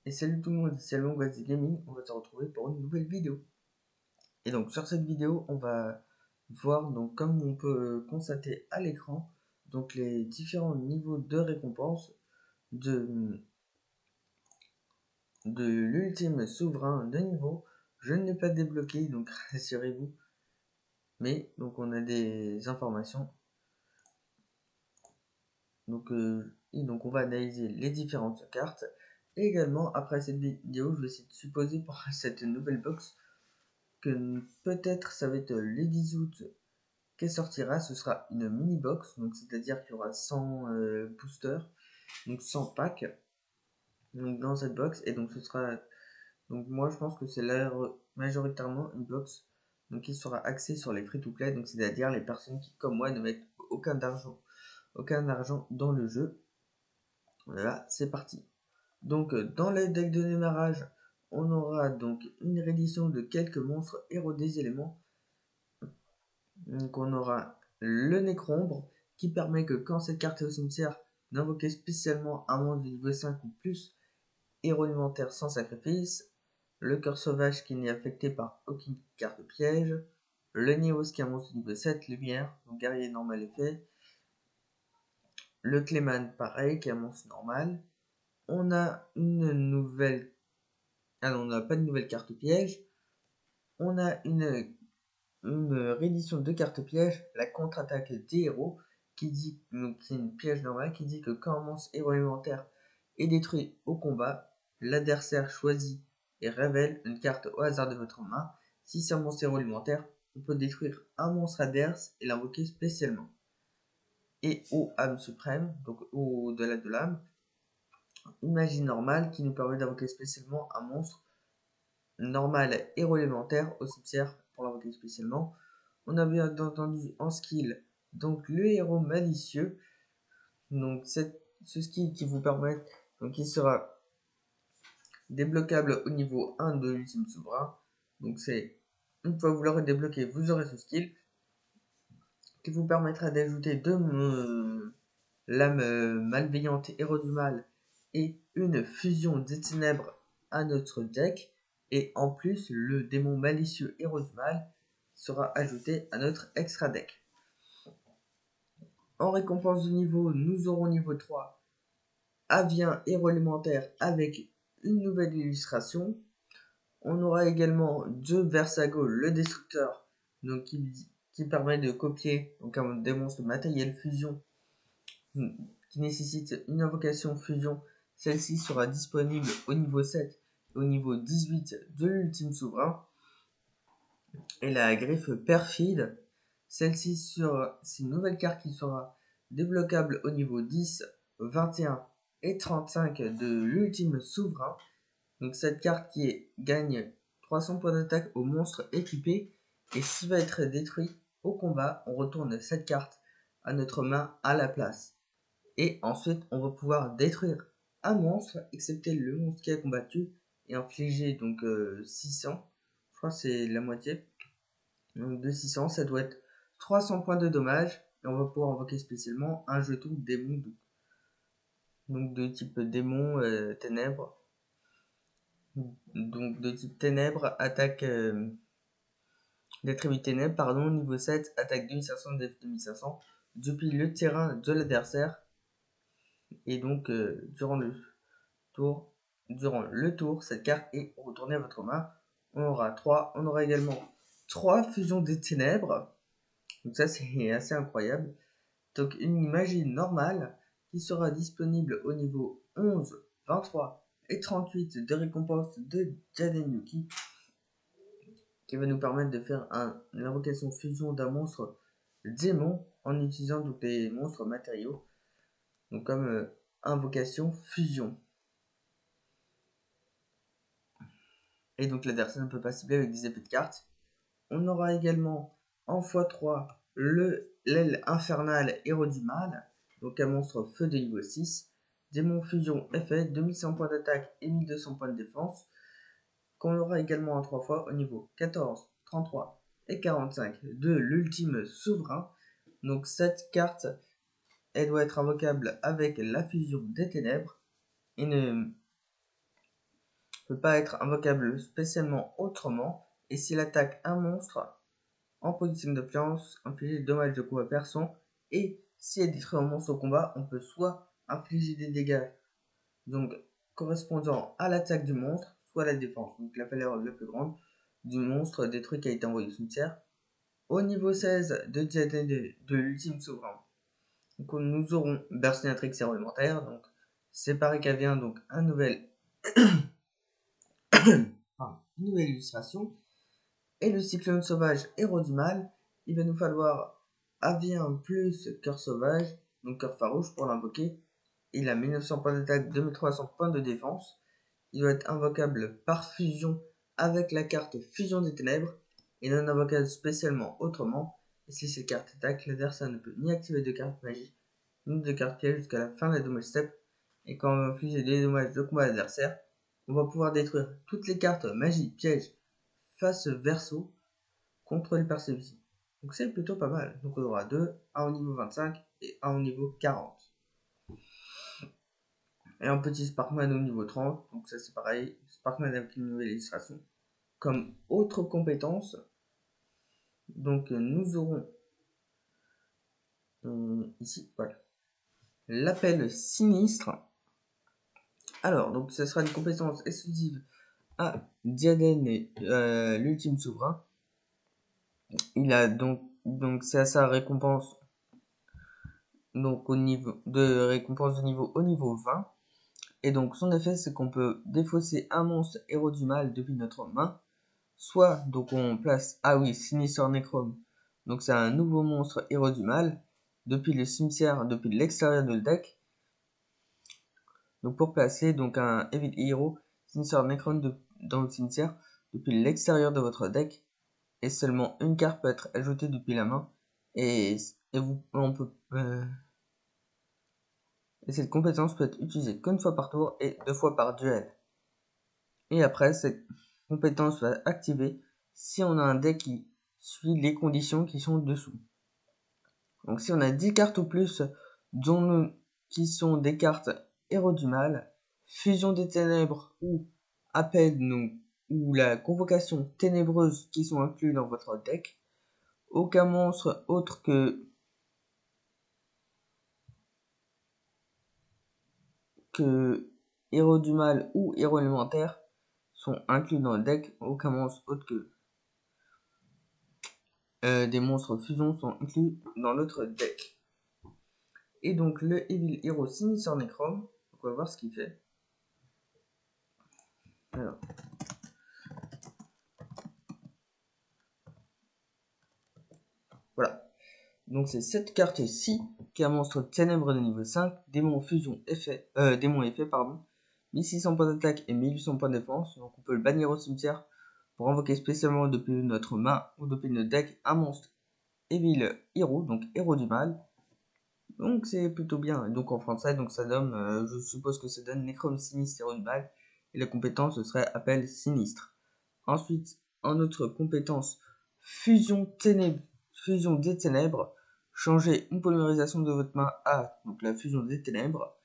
Et salut tout le monde, c'est Longuasi Gaming, on va se retrouver pour une nouvelle vidéo. Et donc sur cette vidéo, on va voir, donc comme on peut constater à l'écran, donc les différents niveaux de récompense de l'ultime souverain de niveau. Je ne l'ai pas débloqué, donc rassurez-vous. Mais donc on a des informations. Donc on va analyser les différentes cartes. Et également, après cette vidéo, je vais essayer de supposer pour cette nouvelle box que peut-être ça va être le 10 août qu'elle sortira. Ce sera une mini box, donc c'est-à-dire qu'il y aura 100 boosters, donc 100 packs donc dans cette box. Et donc ce sera, donc moi je pense que c'est majoritairement une box donc qui sera axée sur les free to play, donc c'est-à-dire les personnes qui comme moi ne mettent aucun argent dans le jeu. Voilà, c'est parti. Donc dans les decks de démarrage, on aura donc une réédition de quelques monstres héros des éléments. Donc on aura le Nécrombre qui permet que quand cette carte est au cimetière, d'invoquer spécialement un monstre de niveau 5 ou plus, héros alimentaire sans sacrifice, le cœur sauvage qui n'est affecté par aucune carte piège, le Néos qui est un monstre de niveau 7 lumière, donc guerrier normal effet, le Cléman pareil qui est un monstre normal. On a une nouvelle... Ah non, on n'a pas de nouvelle carte piège. On a une réédition de carte piège, la contre-attaque des héros, qui dit, donc c'est une piège normale, qui dit que quand un monstre héros élémentaire est détruit au combat, l'adversaire choisit et révèle une carte au hasard de votre main. Si c'est un monstre héros élémentaire, on peut détruire un monstre adverse et l'invoquer spécialement. Et au âme suprême, donc au-delà de l'âme, une magie normale qui nous permet d'invoquer spécialement un monstre normal héros élémentaire au cimetière pour l'invoquer spécialement. On a bien entendu en skill donc le héros malicieux, donc ce skill qui vous permet, donc il sera débloquable au niveau 1 de l'ultime souverain. Donc c'est une fois que vous l'aurez débloqué, vous aurez ce skill qui vous permettra d'ajouter l'âme malveillante héros du mal et une fusion des ténèbres à notre deck. Et en plus, le démon malicieux héros du mal sera ajouté à notre extra deck. En récompense du niveau, nous aurons niveau 3 Avien héros élémentaire avec une nouvelle illustration. On aura également de Versago le destructeur, donc qui permet de copier donc un monstre matériel fusion qui nécessite une invocation fusion. Celle-ci sera disponible au niveau 7 et au niveau 18 de l'ultime souverain. Et la griffe perfide, celle-ci c'est une nouvelle carte qui sera débloquable au niveau 10, 21 et 35 de l'ultime souverain. Donc cette carte gagne 300 points d'attaque au monstre équipé, et s'il va être détruit au combat, on retourne cette carte à notre main à la place. Et ensuite, on va pouvoir détruire un monstre, excepté le monstre qui a combattu, et infliger donc 600. Je crois que c'est la moitié. Donc de 600, ça doit être 300 points de dommage. Et on va pouvoir invoquer spécialement un jeton démon, donc de type démon ténèbres. Donc de type ténèbres, attaque d'attribut ténèbres, pardon, niveau 7, attaque 2500, def 2500, depuis le terrain de l'adversaire. Et donc durant le tour, cette carte est retournée à votre main. On aura également 3 fusions des ténèbres. Donc ça c'est assez incroyable. Donc une magie normale qui sera disponible au niveau 11, 23 et 38 de récompense de Jaden Yuki, qui va nous permettre de faire l'invocation fusion d'un monstre démon en utilisant donc des monstres matériaux, donc comme invocation fusion. Et donc l'adversaire ne peut pas cibler avec des épées de cartes. On aura également en x3 l'aile infernale héros du mal, donc un monstre feu de niveau 6, démon fusion effet, 2100 points d'attaque et 1200 points de défense, qu'on aura également en 3 fois au niveau 14, 33 et 45 de l'ultime souverain. Donc cette carte, elle doit être invocable avec la fusion des ténèbres et peut pas être invocable spécialement autrement, et s'il attaque un monstre en position d'influence, infliger des dommages de combat perçants, et si elle détruit un monstre au combat, on peut soit infliger des dégâts donc correspondant à l'attaque du monstre, soit à la défense, donc la valeur la plus grande du monstre détruit qui a été envoyé au cimetière. Au niveau 16 de Diadème de l'ultime souverain, donc nous aurons Bercinatrix élémentaire, donc c'est pareil qu'elle vient donc une nouvelle illustration. Et le cyclone sauvage héros du mal, il va nous falloir Avien plus cœur sauvage, donc cœur farouche pour l'invoquer. Il a 1900 points d'attaque, 2300 points de défense. Il doit être invocable par fusion avec la carte Fusion des Ténèbres et non invocable spécialement autrement. Et si cette carte attaque, l'adversaire ne peut ni activer de carte magie ni de carte piège jusqu'à la fin de la damage step. Et quand on va infliger des dommages de combat à l'adversaire, on va pouvoir détruire toutes les cartes magie, piège, face verso contre les perceptions. Donc c'est plutôt pas mal. Donc on aura 2, un au niveau 25 et un au niveau 40. Et un petit Sparkman au niveau 30. Donc ça c'est pareil. Sparkman avec une nouvelle illustration. Comme autre compétence, donc nous aurons ici, voilà, l'appel sinistre. Alors, donc ça sera une compétence exclusive à Diadème et l'ultime souverain. Il a donc c'est à sa récompense donc au niveau de récompense de niveau au niveau 20. Et donc son effet c'est qu'on peut défausser un monstre héros du mal depuis notre main. Soit donc on place Sinister Necrom. Donc c'est un nouveau monstre héros du mal depuis le cimetière, depuis l'extérieur de le deck. Donc pour placer donc un Evil Hero Sinister Necrom dans le cimetière depuis l'extérieur de votre deck. Et seulement une carte peut être ajoutée depuis la main. Et cette compétence peut être utilisée qu'une fois par tour et 2 fois par duel. Et après, cette compétence va activer si on a un deck qui suit les conditions qui sont dessous. Donc si on a 10 cartes ou plus qui sont des cartes héros du mal, fusion des ténèbres ou appel ou la convocation ténébreuse qui sont inclus dans votre deck, aucun monstre autre que héros du mal ou héros élémentaire sont inclus dans le deck, aucun monstre autre que des monstres fusion sont inclus dans notre deck. Et donc le Evil Hero Sinister Necrom, donc on va voir ce qu'il fait. Alors. Voilà. Donc c'est cette carte-ci qui est un monstre ténèbre de niveau 5, démon fusion effet, démon effet pardon, 1600 points d'attaque et 1800 points de défense. Donc on peut le bannir au cimetière pour invoquer spécialement depuis notre main ou depuis notre deck un monstre Evil Hero, donc héros du mal. Donc c'est plutôt bien. Et donc en français, donc ça donne, je suppose que ça donne Necrom Sinistre héros du mal. Et la compétence ce serait appel sinistre. Ensuite, en autre compétence, fusion des ténèbres. Changez une polymérisation de votre main à donc la fusion des ténèbres.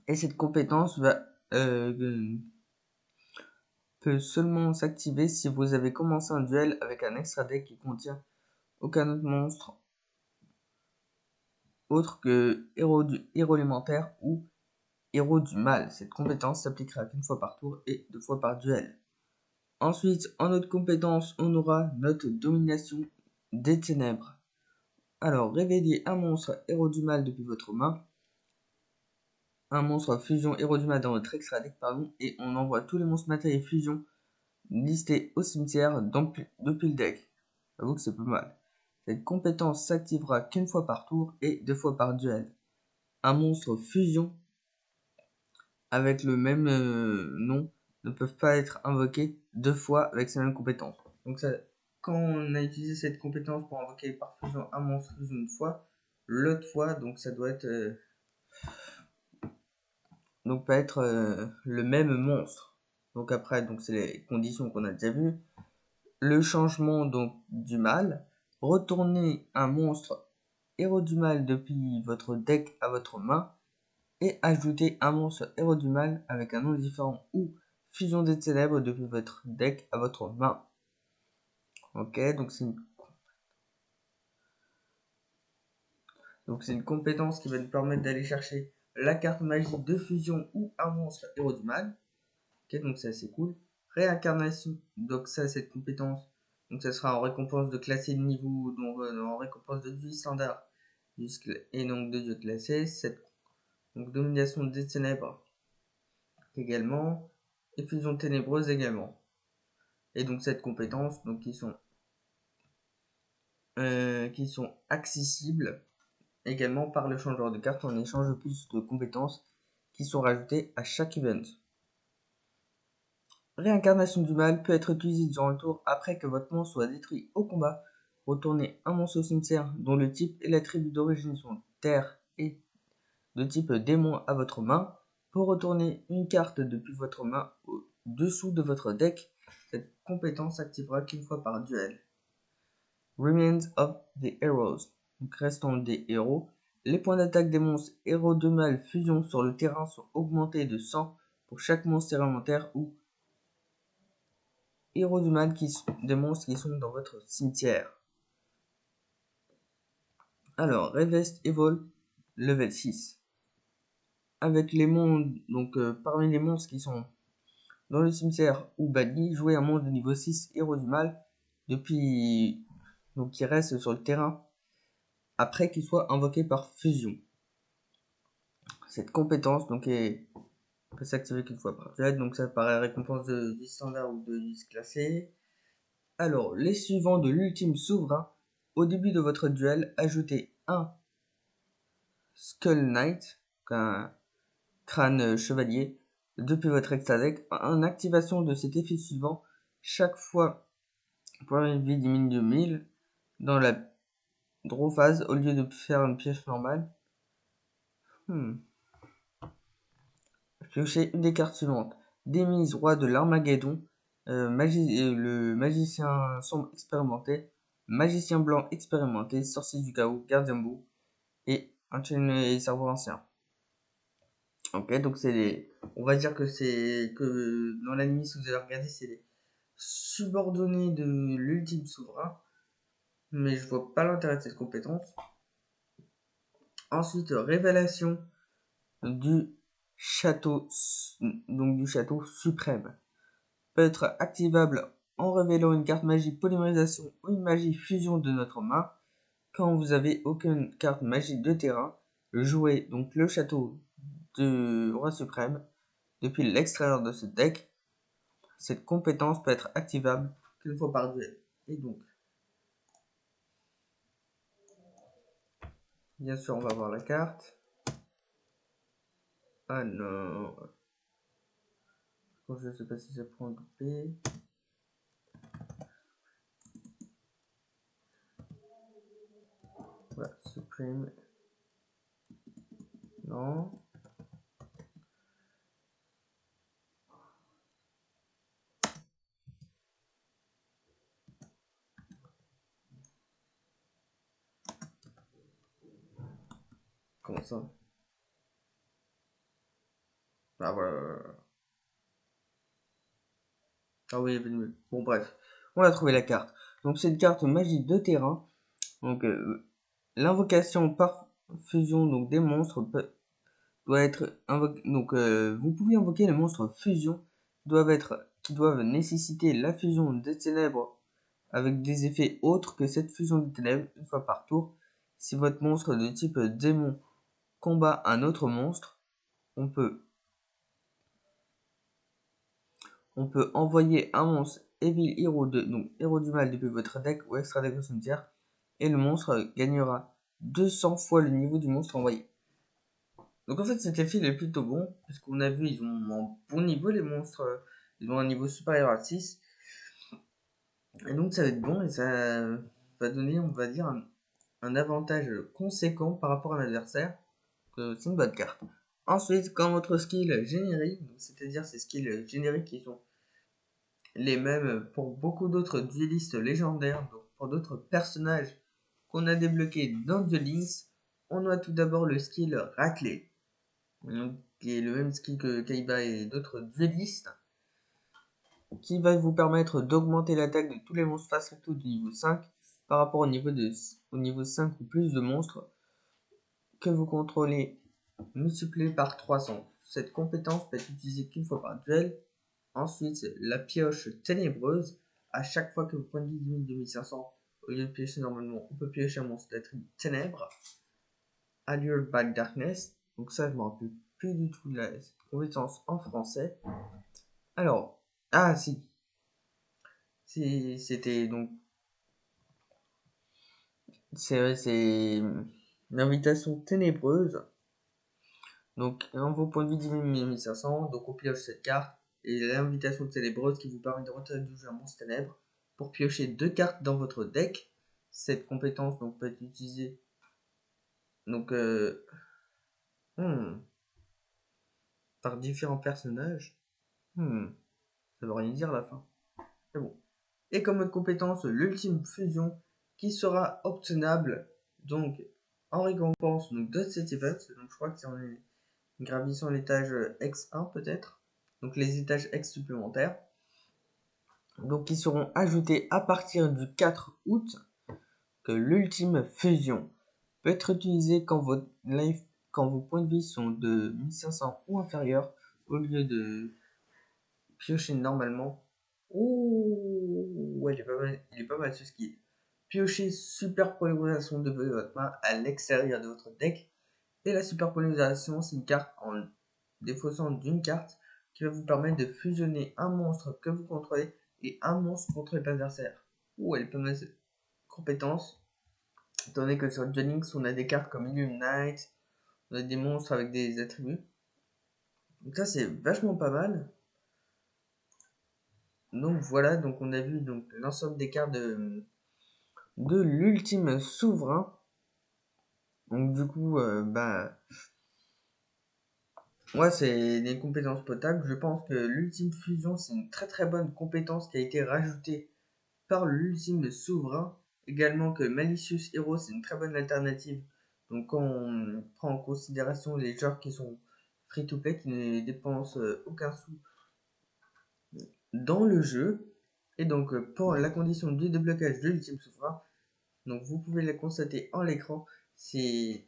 Et cette compétence peut seulement s'activer si vous avez commencé un duel avec un extra deck qui contient aucun autre monstre autre que héros élémentaire ou héros du mal. Cette compétence s'appliquera qu'une fois par tour et 2 fois par duel. Ensuite, en autre compétence, on aura notre domination des ténèbres. Alors, réveillez un monstre héros du mal depuis votre main. Un monstre fusion héros du mal dans votre extra deck, et on envoie tous les monstres matériels fusion listés au cimetière depuis le deck. J'avoue que c'est pas mal. Cette compétence s'activera qu'une fois par tour et 2 fois par duel. Un monstre fusion avec le même nom ne peuvent pas être invoqués 2 fois avec ces mêmes compétences. Donc ça, quand on a utilisé cette compétence pour invoquer par fusion un monstre fusion une fois, l'autre fois, donc ça doit être donc pas être le même monstre. Donc après, donc c'est les conditions qu'on a déjà vues. Le changement donc du mal, retournez un monstre héros du mal depuis votre deck à votre main et ajoutez un monstre héros du mal avec un nom différent ou Fusion des ténèbres depuis votre deck à votre main. Ok, donc c'est une compétence qui va nous permettre d'aller chercher la carte magique de fusion ou un monstre héros du mal. Ok, donc c'est assez cool. Réincarnation, donc ça, cette compétence, donc ça sera en récompense de classer de niveau, donc en récompense de dieu standard et donc de dieu classé. Donc domination des ténèbres également, et fusion ténébreuse également. Et donc cette compétence, donc qui sont accessibles également par le changeur de cartes en échange de plus de compétences qui sont rajoutées à chaque event. Réincarnation du mal peut être utilisée durant le tour après que votre monstre soit détruit au combat. Retournez un monstre au cimetière dont le type et l'attribut d'origine sont terre et de type démon à votre main. Pour retourner une carte depuis votre main au-dessous de votre deck, cette compétence s'activera qu'une fois par duel. Remains of the Heroes, donc restant des héros. Les points d'attaque des monstres héros de mal fusion sur le terrain sont augmentés de 100 pour chaque monstre élémentaire ou héros du mal des monstres qui sont dans votre cimetière. Alors, Revest Evol, level 6. Avec les mondes, donc parmi les monstres qui sont dans le cimetière ou bannis, jouez un monstre de niveau 6 héros du mal depuis donc qui reste sur le terrain après qu'il soit invoqué par fusion. Cette compétence donc peut s'activer qu'une fois par duel, donc ça paraît récompense du standard ou de liste classée. Alors, les suivants de l'ultime souverain, au début de votre duel, ajoutez un Skull Knight, un crâne chevalier, depuis votre extra deck. En activation de cet effet suivant, chaque fois pour une vie diminue de 1000 dans la draw phase au lieu de faire une pioche normale. Piochez une des cartes suivantes. Démise, roi de l'Armageddon, le magicien sombre expérimenté, magicien blanc expérimenté, sorcier du chaos, gardien boue et enchaîné et cerveau ancien. Ok, donc c'est les. On va dire que c'est que dans l'anime, si vous avez regardé, c'est les subordonnés de l'ultime souverain. Mais je vois pas l'intérêt de cette compétence. Ensuite, révélation du château, donc du château suprême. Peut être activable en révélant une carte magique polymérisation ou une magie fusion de notre main. Quand vous avez aucune carte magique de terrain, jouez donc le château du roi suprême depuis l'extérieur de ce deck. Cette compétence peut être activable qu'une fois par duel. Et donc, bien sûr, on va voir la carte. Ah non. Je ne sais pas si ça prend un P. Voilà, supprime. Non. Comment ça? Ah voilà. Ah oui, il y avait une... Bon bref, on a trouvé la carte. Donc c'est une carte magique de terrain. Donc l'invocation par fusion donc des monstres doit être invoquée. Donc vous pouvez invoquer les monstres fusion qui doivent nécessiter la fusion des ténèbres avec des effets autres que cette fusion des ténèbres une fois par tour. Si votre monstre de type démon combat un autre monstre, on peut envoyer un monstre Evil Hero donc héros du mal depuis votre deck ou extra deck au cimetière, et le monstre gagnera 200 fois le niveau du monstre envoyé. Donc en fait cet effet est plutôt bon, parce qu'on a vu ils ont un bon niveau les monstres, ils ont un niveau supérieur à 6, et donc ça va être bon et ça va donner on va dire un avantage conséquent par rapport à l'adversaire, c'est une bonne carte. Ensuite quand votre skill générique, c'est-à-dire ces skills génériques qui sont les mêmes pour beaucoup d'autres duellistes légendaires, donc pour d'autres personnages qu'on a débloqués dans Duel Links. On a tout d'abord le skill raclé, qui est le même skill que Kaiba et d'autres duellistes. qui va vous permettre d'augmenter l'attaque de tous les monstres face recto du niveau 5 par rapport au niveau 5 ou plus de monstres que vous contrôlez multiplié par 300. Cette compétence peut être utilisée qu'une fois par duel. Ensuite, la pioche ténébreuse. À chaque fois que vous prenez de vie 2500, au lieu de piocher normalement, on peut piocher un monstre d'attribut ténèbres. Allured by Darkness. Donc ça, je me rappelle plus du tout de cette compétence en français. Alors, ah si. C'était donc... C'est l'invitation ténébreuse. Donc, un vos points de vie diminue 1500, donc on pioche cette carte. Et l'invitation ténébreuse qui vous permet de retirer du jeu un monstre ténèbre pour piocher 2 cartes dans votre deck. Cette compétence donc, peut être utilisée donc, par différents personnages. Ça veut rien dire à la fin. C'est bon. Et comme autre compétence, l'ultime fusion qui sera obtenable donc en récompense donc, de cet event. Donc je crois que c'est en gravissant l'étage X1 peut-être. Donc les étages X supplémentaires. Donc qui seront ajoutés à partir du 4 août. Que l'ultime fusion peut être utilisée quand vos points de vie sont de 1500 ou inférieurs au lieu de piocher normalement. Ouh, ouais, il est pas mal ce skill. Piocher superpolarisation de votre main à l'extérieur de votre deck. Et la superpolarisation, c'est une carte en défaussant d'une carte qui va vous permettre de fusionner un monstre que vous contrôlez et un monstre contre l'adversaire. Ouh, elle est pas mal cette compétence. Étant donné que sur Jennings, on a des cartes comme Illuminate, on a des monstres avec des attributs. Donc ça, c'est vachement pas mal. Donc voilà, donc on a vu donc l'ensemble des cartes de l'ultime souverain. Donc du coup, moi c'est des compétences potables. Je pense que l'ultime fusion c'est une très très bonne compétence qui a été rajoutée par l'ultime souverain. Également que Malicious Hero c'est une très bonne alternative. Donc quand on prend en considération les joueurs qui sont free to play, qui ne dépensent aucun sou dans le jeu. Et donc pour la condition du déblocage de l'ultime souverain, donc vous pouvez la constater en l'écran, c'est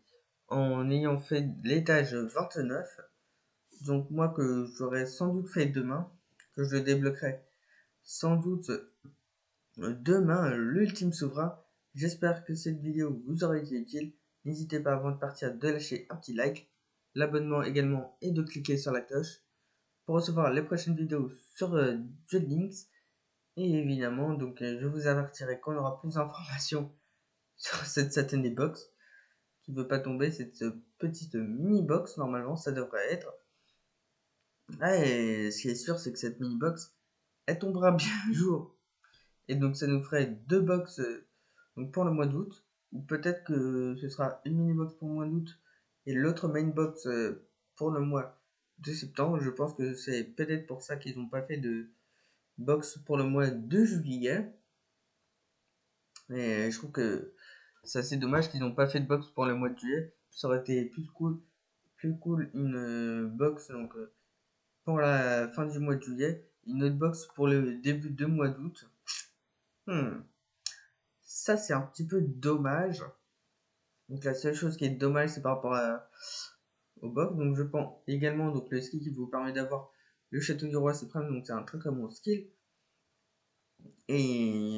en ayant fait l'étage 29. Donc moi que j'aurais sans doute fait demain, que je débloquerai sans doute demain l'ultime souverain. J'espère que cette vidéo vous aura été utile. N'hésitez pas avant de partir de lâcher un petit like, l'abonnement également et de cliquer sur la cloche pour recevoir les prochaines vidéos sur Duel Links. Et évidemment, donc je vous avertirai qu'on aura plus d'informations sur cette satanée box qui veut pas tomber, cette petite mini box normalement ça devrait être. Ah, et ce qui est sûr c'est que cette mini box elle tombera bien un jour. Et donc ça nous ferait deux box donc pour le mois d'août. Ou peut-être que ce sera une mini box pour le mois d'août et l'autre main box pour le mois de septembre. Je pense que c'est peut-être pour ça qu'ils n'ont pas fait de box pour le mois de juillet. Et je trouve que c'est assez dommage qu'ils n'ont pas fait de box pour le mois de juillet. Ça aurait été plus cool une box donc pour la fin du mois de juillet, une autre box pour le début de mois d'août. Ça c'est un petit peu dommage. Donc la seule chose qui est dommage c'est par rapport au box. Donc je pense également donc le skill qui vous permet d'avoir le château du roi suprême, donc c'est un très très bon skill. Et